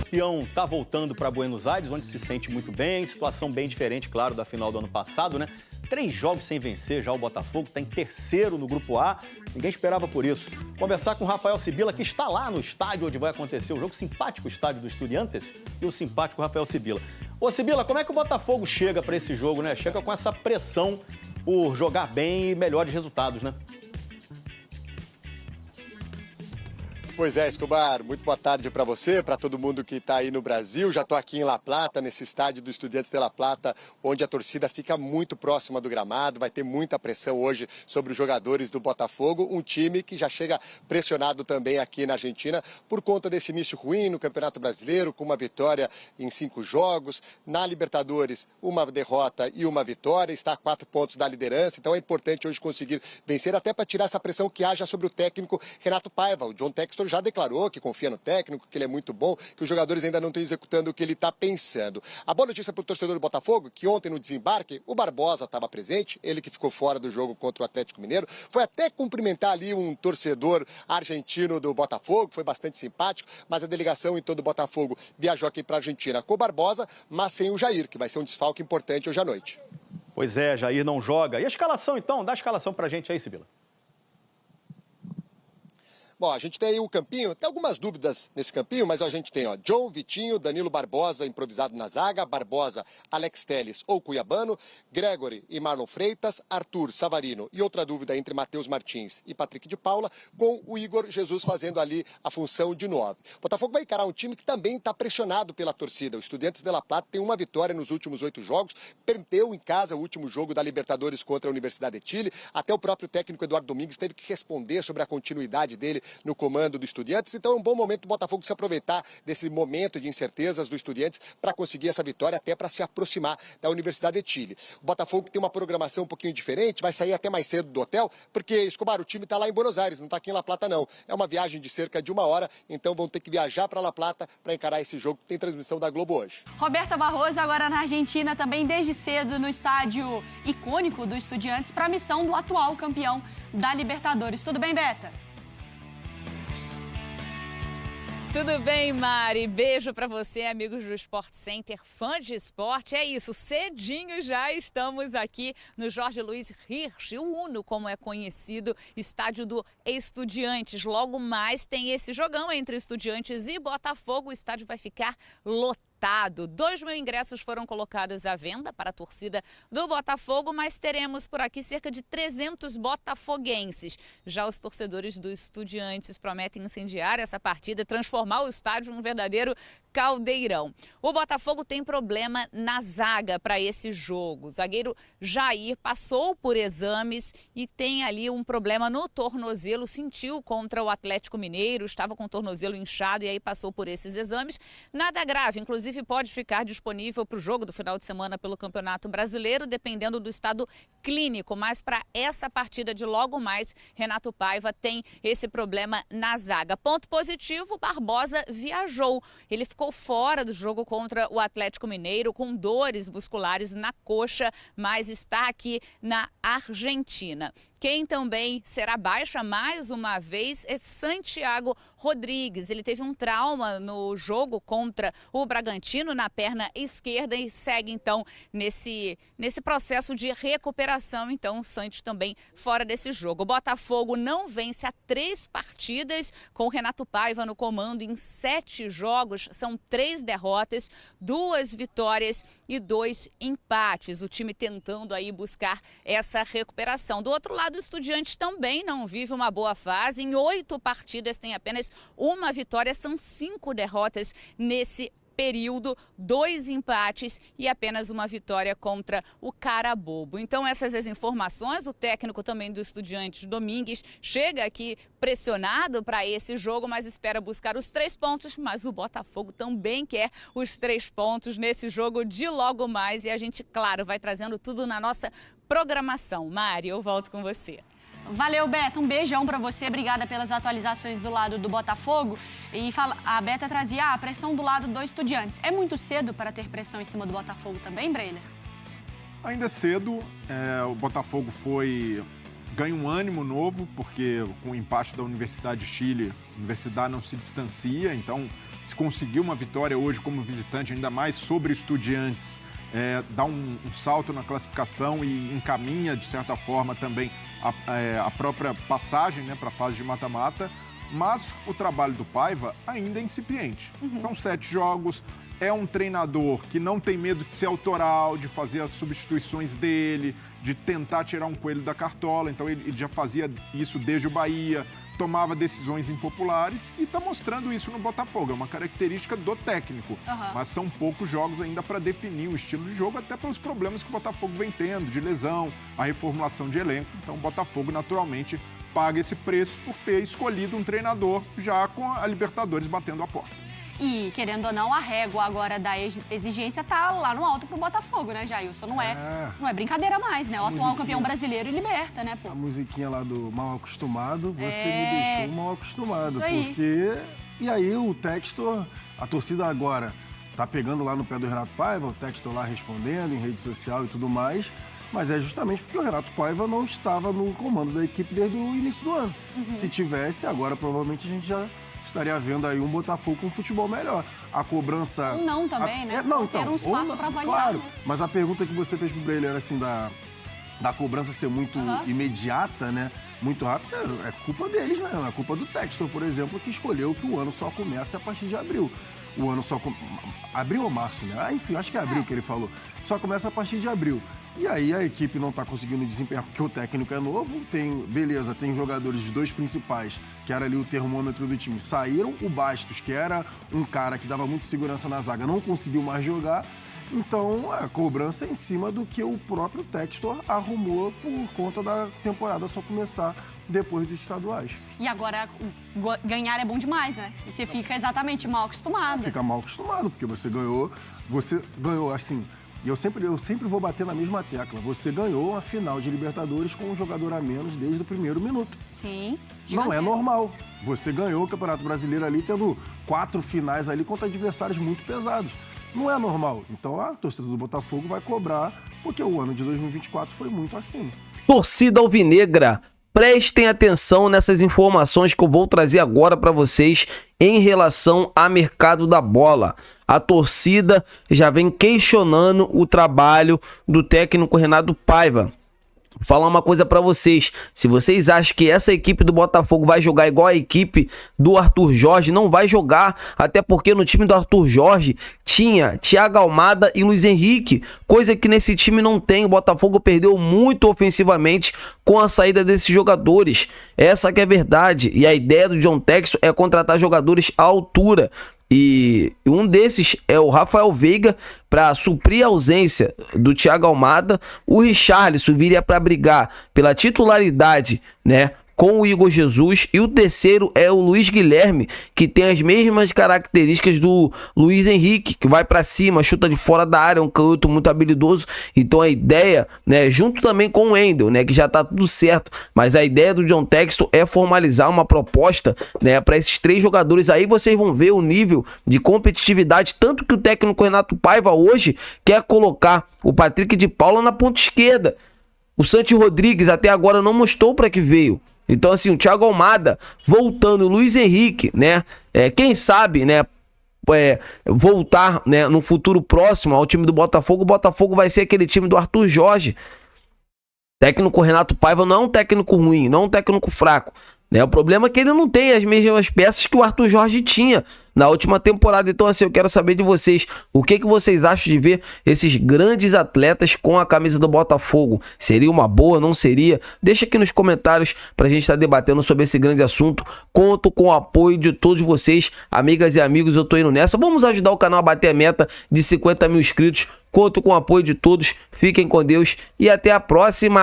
campeão está voltando para Buenos Aires, onde se sente muito bem. Situação bem diferente, claro, da final do ano passado, né? 3 jogos sem vencer já o Botafogo, está em terceiro no Grupo A. Ninguém esperava por isso. Conversar com o Rafael Sibila, que está lá no estádio onde vai acontecer o jogo. Simpático estádio do Estudiantes e o simpático Rafael Sibila. Ô Sibila, como é que o Botafogo chega para esse jogo, né? Chega com essa pressão por jogar bem e melhores resultados, né? Pois é, Escobar, muito boa tarde para você, para todo mundo que está aí no Brasil. Já estou aqui em La Plata, nesse estádio do Estudiantes de La Plata, onde a torcida fica muito próxima do gramado. Vai ter muita pressão hoje sobre os jogadores do Botafogo, um time que já chega pressionado também aqui na Argentina por conta desse início ruim no Campeonato Brasileiro, com uma vitória em 5 jogos. Na Libertadores, uma derrota e uma vitória, está a 4 pontos da liderança. Então é importante hoje conseguir vencer, até para tirar essa pressão que haja sobre o técnico Renato Paiva. O John Textor já declarou que confia no técnico, que ele é muito bom, que os jogadores ainda não estão executando o que ele está pensando. A boa notícia para o torcedor do Botafogo, que ontem no desembarque, o Barbosa estava presente, ele que ficou fora do jogo contra o Atlético Mineiro, foi até cumprimentar ali um torcedor argentino do Botafogo, foi bastante simpático, mas a delegação em todo o Botafogo viajou aqui para a Argentina com o Barbosa, mas sem o Jair, que vai ser um desfalque importante hoje à noite. Pois é, Jair não joga. E a escalação, então? Dá a escalação para a gente aí, Sibila. Bom, a gente tem aí o campinho, tem algumas dúvidas nesse campinho, mas a gente tem, John, Vitinho, Danilo Barbosa improvisado na zaga, Barbosa, Alex Telles ou Cuiabano, Gregory e Marlon Freitas, Arthur, Savarino e outra dúvida entre Matheus Martins e Patrick de Paula, com o Igor Jesus fazendo ali a função de 9. O Botafogo vai encarar um time que também está pressionado pela torcida. O Estudiantes de La Plata tem uma vitória nos últimos 8 jogos, perdeu em casa o último jogo da Libertadores contra a Universidade de Chile, até o próprio técnico Eduardo Domingues teve que responder sobre a continuidade dele no comando do Estudiantes, então é um bom momento do Botafogo se aproveitar desse momento de incertezas do Estudiantes para conseguir essa vitória, até para se aproximar da Universidade de Chile. O Botafogo tem uma programação um pouquinho diferente, vai sair até mais cedo do hotel, porque, Escobar, o time está lá em Buenos Aires, não está aqui em La Plata não. É uma viagem de cerca de 1 hora, então vão ter que viajar para La Plata para encarar esse jogo que tem transmissão da Globo hoje. Roberta Barroso agora na Argentina, também desde cedo no estádio icônico do Estudiantes para a missão do atual campeão da Libertadores. Tudo bem, Beta? Tudo bem, Mari? Beijo para você, amigos do Sport Center, fã de esporte. É isso, cedinho já estamos aqui no Jorge Luiz Hirsch, o Uno, como é conhecido, estádio do Estudiantes. Logo mais tem esse jogão entre Estudiantes e Botafogo. O estádio vai ficar lotado. 2.000 ingressos foram colocados à venda para a torcida do Botafogo, mas teremos por aqui cerca de 300 botafoguenses. Já os torcedores do Estudiantes prometem incendiar essa partida, transformar o estádio num verdadeiro caldeirão. O Botafogo tem problema na zaga para esse jogo. O zagueiro Jair passou por exames e tem ali um problema no tornozelo, sentiu contra o Atlético Mineiro, estava com o tornozelo inchado e aí passou por esses exames. Nada grave, inclusive pode ficar disponível para o jogo do final de semana pelo Campeonato Brasileiro, dependendo do estado clínico, mas para essa partida de logo mais, Renato Paiva tem esse problema na zaga. Ponto positivo, Barbosa viajou. Ele ficou fora do jogo contra o Atlético Mineiro com dores musculares na coxa, mas está aqui na Argentina. Quem também será baixa mais uma vez é Santiago Rodrigues. Ele teve um trauma no jogo contra o Bragantino na perna esquerda e segue então nesse processo de recuperação. Então o Santos também fora desse jogo. O Botafogo não vence há 3 partidas com o Renato Paiva no comando em 7 jogos. São 3 derrotas, 2 vitórias e 2 empates. O time tentando aí buscar essa recuperação. Do outro lado, o Estudiantes também não vive uma boa fase. Em 8 partidas tem apenas 1 vitória, são 5 derrotas nesse período, 2 empates e apenas 1 vitória contra o Carabobo. Então essas as informações, o técnico também do Estudiantes, Domingues, chega aqui pressionado para esse jogo, mas espera buscar os 3 pontos, mas o Botafogo também quer os 3 pontos nesse jogo de logo mais e a gente, claro, vai trazendo tudo na nossa programação. Mari, eu volto com você. Valeu, Beta. Um beijão pra você. Obrigada pelas atualizações do lado do Botafogo. E a Beta trazia a pressão do lado do Estudiantes. É muito cedo para ter pressão em cima do Botafogo também, Breiler? Ainda é cedo. O Botafogo foi ganha um ânimo novo, porque com o empate da Universidade de Chile, a Universidade não se distancia, então se conseguir uma vitória hoje como visitante, ainda mais sobre Estudiantes, dá um salto na classificação e encaminha, de certa forma, também a própria passagem, né, para a fase de mata-mata, mas o trabalho do Paiva ainda é incipiente. São 7 jogos, é um treinador que não tem medo de ser autoral, de fazer as substituições dele, de tentar tirar um coelho da cartola, então ele já fazia isso desde o Bahia, tomava decisões impopulares e está mostrando isso no Botafogo. É uma característica do técnico, mas são poucos jogos ainda para definir o estilo de jogo, até pelos problemas que o Botafogo vem tendo, de lesão, a reformulação de elenco. Então o Botafogo naturalmente paga esse preço por ter escolhido um treinador já com a Libertadores batendo a porta. E, querendo ou não, a régua agora da exigência tá lá no alto pro Botafogo, né, Jailson? Não é brincadeira mais, né? O atual campeão brasileiro e liberta, né, pô? A musiquinha lá do Mal Acostumado, você me deixou mal acostumado. Isso aí. Porque... E aí o Textor, a torcida agora tá pegando lá no pé do Renato Paiva, o Textor lá respondendo em rede social e tudo mais, mas é justamente porque o Renato Paiva não estava no comando da equipe desde o início do ano. Se tivesse, agora provavelmente a gente já estaria vendo aí um Botafogo com um futebol melhor. A cobrança... Ou não também, né? Não, ter um espaço para avaliar. Claro, né? mas a pergunta que você fez pro Breiler, assim, da cobrança ser muito imediata, né? Muito rápida, é culpa deles mesmo. É culpa do Textor, por exemplo, que escolheu que o ano só começa a partir de abril. O ano só... Abril ou março, né? Enfim, acho que é abril que ele falou. Só começa a partir de abril. E aí a equipe não está conseguindo desempenhar porque o técnico é novo. Tem jogadores de 2 principais, que era ali o termômetro do time, saíram. O Bastos, que era um cara que dava muita segurança na zaga, não conseguiu mais jogar. Então a cobrança é em cima do que o próprio Textor arrumou por conta da temporada só começar depois dos estaduais. E agora ganhar é bom demais, né? E você fica exatamente mal acostumado. Fica mal acostumado, porque você ganhou assim... E eu sempre vou bater na mesma tecla. Você ganhou a final de Libertadores com um jogador a menos desde o primeiro minuto. Sim. Não é normal. Você ganhou o Campeonato Brasileiro ali tendo 4 finais ali contra adversários muito pesados. Não é normal. Então a torcida do Botafogo vai cobrar, porque o ano de 2024 foi muito acima. Torcida alvinegra, prestem atenção nessas informações que eu vou trazer agora para vocês em relação ao mercado da bola. A torcida já vem questionando o trabalho do técnico Renato Paiva. Vou falar uma coisa pra vocês, se vocês acham que essa equipe do Botafogo vai jogar igual a equipe do Arthur Jorge, não vai jogar, até porque no time do Arthur Jorge tinha Thiago Almada e Luiz Henrique, coisa que nesse time não tem. O Botafogo perdeu muito ofensivamente com a saída desses jogadores, essa que é a verdade, e a ideia do John Textor é contratar jogadores à altura. E um desses é o Rafael Veiga, para suprir a ausência do Thiago Almada. O Richarlison viria para brigar pela titularidade, né, com o Igor Jesus. E o terceiro é o Luiz Guilherme, que tem as mesmas características do Luiz Henrique, que vai para cima, chuta de fora da área, um canhoto muito habilidoso. Então a ideia, né, junto também com o Wendel, né, que já tá tudo certo, mas a ideia do John Textor é formalizar uma proposta, né, para esses 3 jogadores. Aí vocês vão ver o nível de competitividade, tanto que o técnico Renato Paiva hoje quer colocar o Patrick de Paula na ponta esquerda. O Santi Rodrigues até agora não mostrou para que veio. Então, assim, o Thiago Almada voltando, o Luiz Henrique, né? Quem sabe, né? Voltar, né, no futuro próximo ao time do Botafogo. O Botafogo vai ser aquele time do Arthur Jorge. Técnico Renato Paiva não é um técnico ruim, não é um técnico fraco, né? O problema é que ele não tem as mesmas peças que o Arthur Jorge tinha na última temporada. Então, assim, eu quero saber de vocês, o que vocês acham de ver esses grandes atletas com a camisa do Botafogo? Seria uma boa, não seria? Deixa aqui nos comentários pra gente estar debatendo sobre esse grande assunto. Conto com o apoio de todos vocês, amigas e amigos, eu tô indo nessa. Vamos ajudar o canal a bater a meta de 50 mil inscritos. Conto com o apoio de todos, fiquem com Deus e até a próxima!